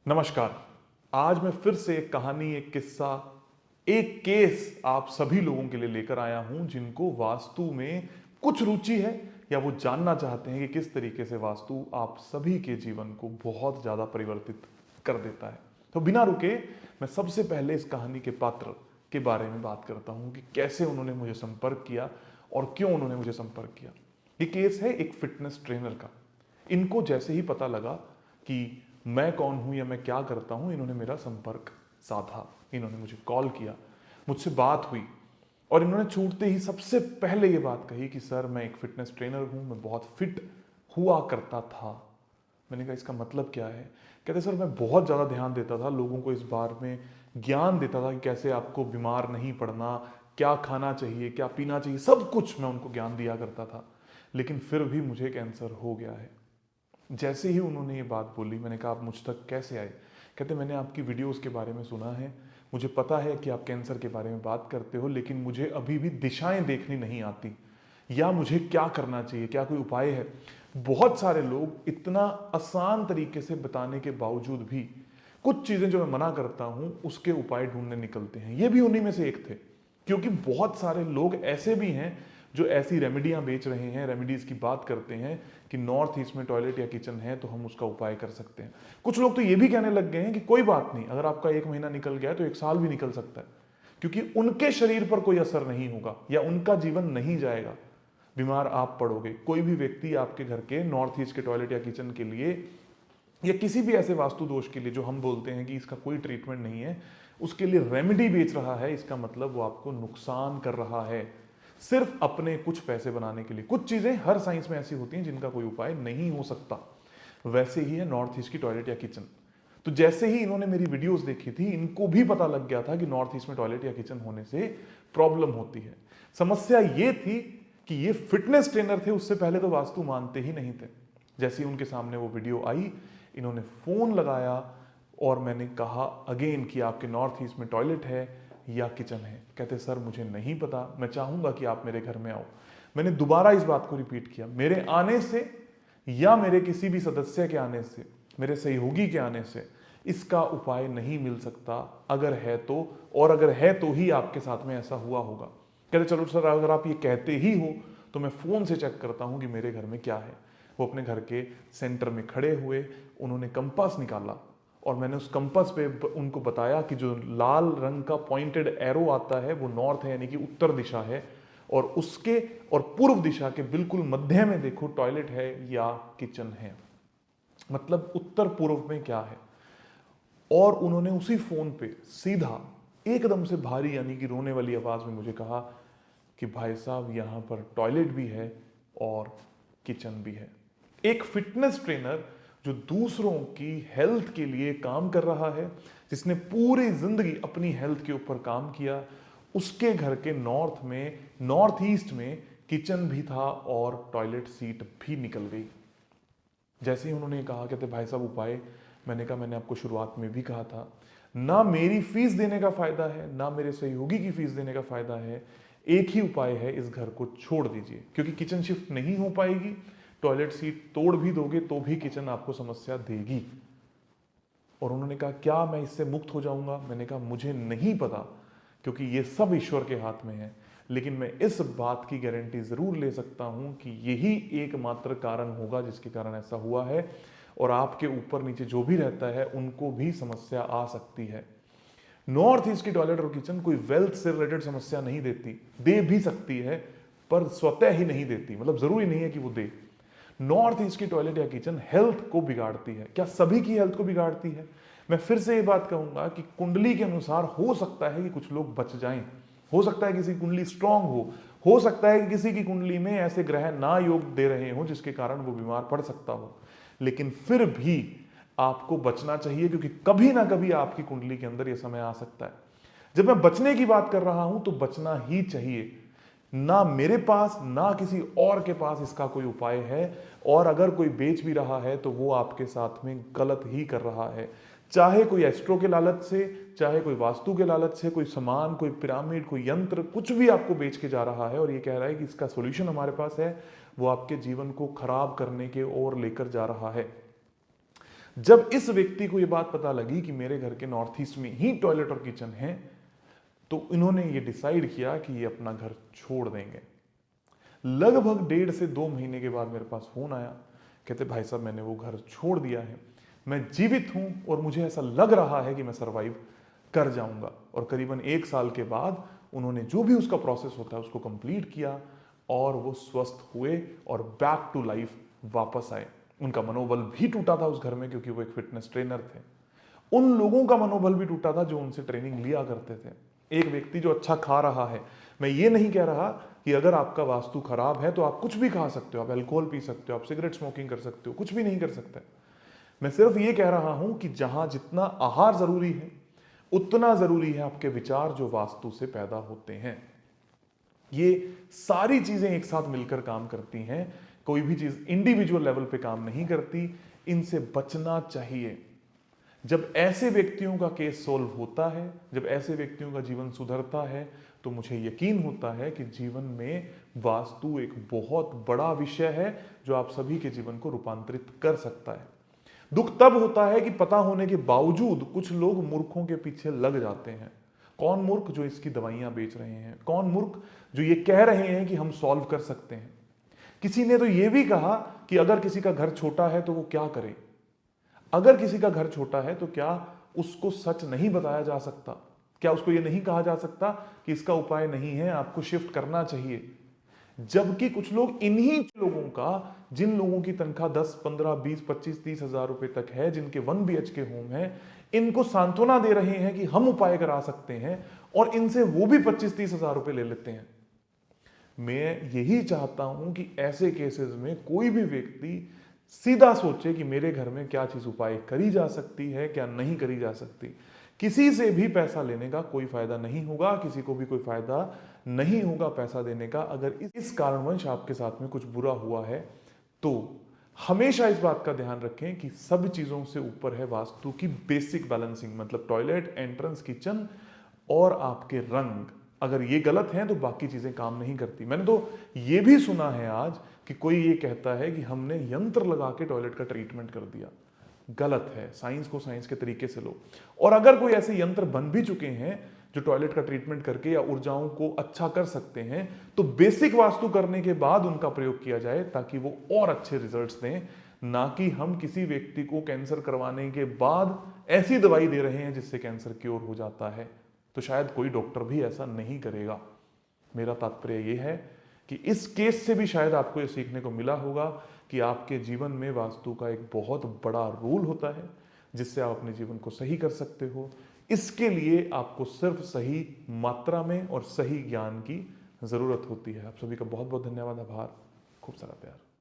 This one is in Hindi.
नमस्कार। आज मैं फिर से एक कहानी, एक किस्सा, एक केस आप सभी लोगों के लिए लेकर आया हूं जिनको वास्तु में कुछ रुचि है या वो जानना चाहते हैं कि किस तरीके से वास्तु आप सभी के जीवन को बहुत ज्यादा परिवर्तित कर देता है। तो बिना रुके मैं सबसे पहले इस कहानी के पात्र के बारे में बात करता हूं कि कैसे उन्होंने मुझे संपर्क किया और क्यों उन्होंने मुझे संपर्क किया। ये केस है एक फिटनेस ट्रेनर का। इनको जैसे ही पता लगा कि मैं कौन हूं या मैं क्या करता हूं, इन्होंने मेरा संपर्क साधा, इन्होंने मुझे कॉल किया, मुझसे बात हुई और इन्होंने छूटते ही सबसे पहले ये बात कही कि सर मैं एक फिटनेस ट्रेनर हूं, मैं बहुत फिट हुआ करता था। मैंने कहा इसका मतलब क्या है? कहते सर मैं बहुत ज़्यादा ध्यान देता था, लोगों को इस बारे में ज्ञान देता था कि कैसे आपको बीमार नहीं पड़ना, क्या खाना चाहिए, क्या पीना चाहिए, सब कुछ मैं उनको ज्ञान दिया करता था, लेकिन फिर भी मुझे कैंसर हो गया है। जैसे ही उन्होंने ये बात बोली, मैंने कहा आप मुझ तक कैसे आए? कहते मैंने आपकी वीडियोस के बारे में सुना है, मुझे पता है कि आप कैंसर के बारे में बात करते हो, लेकिन मुझे अभी भी दिशाएं देखनी नहीं आती या मुझे क्या करना चाहिए, क्या कोई उपाय है? बहुत सारे लोग इतना आसान तरीके से बताने के बावजूद भी कुछ चीजें जो मैं मना करता हूं उसके उपाय ढूंढने निकलते हैं। ये भी उन्हीं में से एक थे, क्योंकि बहुत सारे लोग ऐसे भी हैं जो ऐसी रेमेडियां बेच रहे हैं, रेमेडीज की बात करते हैं कि नॉर्थ ईस्ट में टॉयलेट या किचन है तो हम उसका उपाय कर सकते हैं। कुछ लोग तो ये भी कहने लग गए हैं कि कोई बात नहीं, अगर आपका 1 महीना निकल गया तो 1 साल भी निकल सकता है, क्योंकि उनके शरीर पर कोई असर नहीं होगा या उनका जीवन नहीं जाएगा, बीमार आप पड़ोगे। कोई भी व्यक्ति आपके घर के नॉर्थ ईस्ट के टॉयलेट या किचन के लिए या किसी भी ऐसे वास्तु दोष के लिए जो हम बोलते हैं कि इसका कोई ट्रीटमेंट नहीं है, उसके लिए रेमेडी बेच रहा है, इसका मतलब वो आपको नुकसान कर रहा है, सिर्फ अपने कुछ पैसे बनाने के लिए। कुछ चीजें हर साइंस में ऐसी होती हैं जिनका कोई उपाय नहीं हो सकता। वैसे ही है नॉर्थ ईस्ट की टॉयलेट या किचन। तो जैसे ही इन्होंने मेरी वीडियोस देखी थी, इनको भी पता लग गया था कि नॉर्थ ईस्ट में टॉयलेट या किचन होने से प्रॉब्लम होती है। समस्या ये थी कि ये फिटनेस ट्रेनर थे, उससे पहले तो वास्तु मानते ही नहीं थे। जैसे ही उनके सामने वो वीडियो आई, इन्होंने फोन लगाया और मैंने कहा अगेन कि आपके नॉर्थ ईस्ट में टॉयलेट है या किचन है? कहते सर मुझे नहीं पता, मैं चाहूंगा कि आप मेरे घर में आओ। मैंने दोबारा इस बात को रिपीट किया, मेरे आने से या मेरे किसी भी सदस्य के आने से, मेरे सहयोगी के आने से इसका उपाय नहीं मिल सकता, अगर है तो, और अगर है तो ही आपके साथ में ऐसा हुआ होगा। कहते चलो सर अगर आप ये कहते ही हो तो मैं फोन से चेक करता हूं कि मेरे घर में क्या है। वो अपने घर के सेंटर में खड़े हुए, उन्होंने कंपास निकाला और मैंने उस कंपास पे उनको बताया कि जो लाल रंग का पॉइंटेड एरो आता है वो नॉर्थ है, यानी कि उत्तर दिशा है, और उसके और पूर्व दिशा के बिल्कुल मध्य में देखो टॉयलेट है या किचन है, मतलब उत्तर पूर्व में क्या है। और उन्होंने उसी फोन पे सीधा एकदम से भारी यानी कि रोने वाली आवाज में मुझे कहा कि भाई साहब यहां पर टॉयलेट भी है और किचन भी है। एक फिटनेस ट्रेनर जो दूसरों की हेल्थ के लिए काम कर रहा है, जिसने पूरी जिंदगी अपनी हेल्थ के ऊपर काम किया, उसके घर के नॉर्थ में, नॉर्थ ईस्ट में किचन भी था और टॉयलेट सीट भी निकल गई। जैसे ही उन्होंने कहा कहते भाई साहब उपाय, मैंने कहा मैंने आपको शुरुआत में भी कहा था, ना मेरी फीस देने का फायदा है ना मेरे सहयोगी की फीस देने का फायदा है। एक ही उपाय है, इस घर को छोड़ दीजिए, क्योंकि किचन शिफ्ट नहीं हो पाएगी, टॉयलेट सीट तोड़ भी दोगे तो भी किचन आपको समस्या देगी। और उन्होंने कहा क्या मैं इससे मुक्त हो जाऊंगा? मैंने कहा मुझे नहीं पता, क्योंकि ये सब ईश्वर के हाथ में है, लेकिन मैं इस बात की गारंटी जरूर ले सकता हूं कि यही एकमात्र कारण होगा जिसके कारण ऐसा हुआ है, और आपके ऊपर नीचे जो भी रहता है उनको भी समस्या आ सकती है। नॉर्थ ईस्ट की टॉयलेट और किचन कोई वेल्थ से रिलेटेड समस्या नहीं देती, दे भी सकती है पर स्वतः ही नहीं देती, मतलब जरूरी नहीं है कि वो दे। नॉर्थ ईस्ट की टॉयलेट या किचन हेल्थ को बिगाड़ती है। क्या सभी की हेल्थ को बिगाड़ती है? मैं फिर से ये बात कहूंगा कि कुंडली के अनुसार हो सकता है कि कुछ लोग बच जाएं, हो सकता है किसी की कुंडली स्ट्रांग हो सकता है कि किसी की कुंडली में ऐसे ग्रह ना योग दे रहे हो जिसके कारण वो बीमार पड़ सकता हो, लेकिन फिर भी आपको बचना चाहिए, क्योंकि कभी ना कभी आपकी कुंडली के अंदर यह समय आ सकता है। जब मैं बचने की बात कर रहा हूं तो बचना ही चाहिए। ना मेरे पास ना किसी और के पास इसका कोई उपाय है, और अगर कोई बेच भी रहा है तो वो आपके साथ में गलत ही कर रहा है। चाहे कोई एस्ट्रो के लालच से, चाहे कोई वास्तु के लालच से, कोई सामान, कोई पिरामिड, कोई यंत्र, कुछ भी आपको बेच के जा रहा है और ये कह रहा है कि इसका सॉल्यूशन हमारे पास है, वो आपके जीवन को खराब करने के ओर लेकर जा रहा है। जब इस व्यक्ति को यह बात पता लगी कि मेरे घर के नॉर्थ ईस्ट में ही टॉयलेट और किचन है, तो इन्होंने ये डिसाइड किया कि ये अपना घर छोड़ देंगे। लगभग 1.5 से 2 महीने के बाद मेरे पास फोन आया, कहते भाई साहब मैंने वो घर छोड़ दिया है, मैं जीवित हूं और मुझे ऐसा लग रहा है कि मैं सरवाइव कर जाऊंगा। और करीबन 1 साल के बाद उन्होंने जो भी उसका प्रोसेस होता है उसको कंप्लीट किया और वो स्वस्थ हुए और बैक टू लाइफ वापस आए। उनका मनोबल भी टूटा था उस घर में, क्योंकि वो एक फिटनेस ट्रेनर थे। उन लोगों का मनोबल भी टूटा था जो उनसे ट्रेनिंग लिया करते थे। एक व्यक्ति जो अच्छा खा रहा है, मैं ये नहीं कह रहा कि अगर आपका वास्तु खराब है तो आप कुछ भी खा सकते हो, आप अल्कोहल पी सकते हो, आप सिगरेट स्मोकिंग कर सकते हो, कुछ भी नहीं कर सकते। मैं सिर्फ ये कह रहा हूं कि जहां जितना आहार जरूरी है उतना जरूरी है आपके विचार जो वास्तु से पैदा होते हैं। ये सारी चीजें एक साथ मिलकर काम करती हैं, कोई भी चीज इंडिविजुअल लेवल पे काम नहीं करती। इनसे बचना चाहिए। जब ऐसे व्यक्तियों का केस सॉल्व होता है, जब ऐसे व्यक्तियों का जीवन सुधरता है, तो मुझे यकीन होता है कि जीवन में वास्तु एक बहुत बड़ा विषय है जो आप सभी के जीवन को रूपांतरित कर सकता है। दुख तब होता है कि पता होने के बावजूद कुछ लोग मूर्खों के पीछे लग जाते हैं। कौन मूर्ख? जो इसकी दवाइयां बेच रहे हैं। कौन मूर्ख? जो ये कह रहे हैं कि हम सॉल्व कर सकते हैं। किसी ने तो ये भी कहा कि अगर किसी का घर छोटा है तो वो क्या करे। अगर किसी का घर छोटा है तो क्या उसको सच नहीं बताया जा सकता? क्या उसको यह नहीं कहा जा सकता कि इसका उपाय नहीं है, आपको शिफ्ट करना चाहिए? जबकि कुछ लोग इन्हीं लोगों का, जिन लोगों की तनख्वाह 10, 15, 20, 25, 30 हजार रुपए तक है, जिनके 1 BHK होम है, इनको सांत्वना दे रहे हैं कि हम उपाय करा सकते हैं और इनसे वो भी 25-30 हजार रुपए ले लेते हैं। मैं यही चाहता हूं कि ऐसे केसेस में कोई भी व्यक्ति सीधा सोचे कि मेरे घर में क्या चीज उपाय करी जा सकती है, क्या नहीं करी जा सकती। किसी से भी पैसा लेने का कोई फायदा नहीं होगा, किसी को भी कोई फायदा नहीं होगा पैसा देने का। अगर इस कारणवश आपके साथ में कुछ बुरा हुआ है तो हमेशा इस बात का ध्यान रखें कि सब चीजों से ऊपर है वास्तु की बेसिक बैलेंसिंग, मतलब टॉयलेट, एंट्रेंस, किचन और आपके रंग। अगर ये गलत है तो बाकी चीजें काम नहीं करती। मैंने तो ये भी सुना है आज कि कोई ये कहता है कि हमने यंत्र लगा के टॉयलेट का ट्रीटमेंट कर दिया। गलत है। साइंस को साइंस के तरीके से लो। और अगर कोई ऐसे यंत्र बन भी चुके हैं जो टॉयलेट का ट्रीटमेंट करके या ऊर्जाओं को अच्छा कर सकते हैं, तो बेसिक वास्तु करने के बाद उनका प्रयोग किया जाए ताकि वो और अच्छे रिजल्ट्स दें। ना कि हम किसी व्यक्ति को कैंसर करवाने के बाद ऐसी दवाई दे रहे हैं जिससे कैंसर क्योर हो जाता है। तो शायद कोई डॉक्टर भी ऐसा नहीं करेगा। मेरा तात्पर्य यह है कि इस केस से भी शायद आपको यह सीखने को मिला होगा कि आपके जीवन में वास्तु का एक बहुत बड़ा रोल होता है जिससे आप अपने जीवन को सही कर सकते हो। इसके लिए आपको सिर्फ सही मात्रा में और सही ज्ञान की जरूरत होती है। आप सभी का बहुत बहुत धन्यवाद, आभार, खूब सारा प्यार।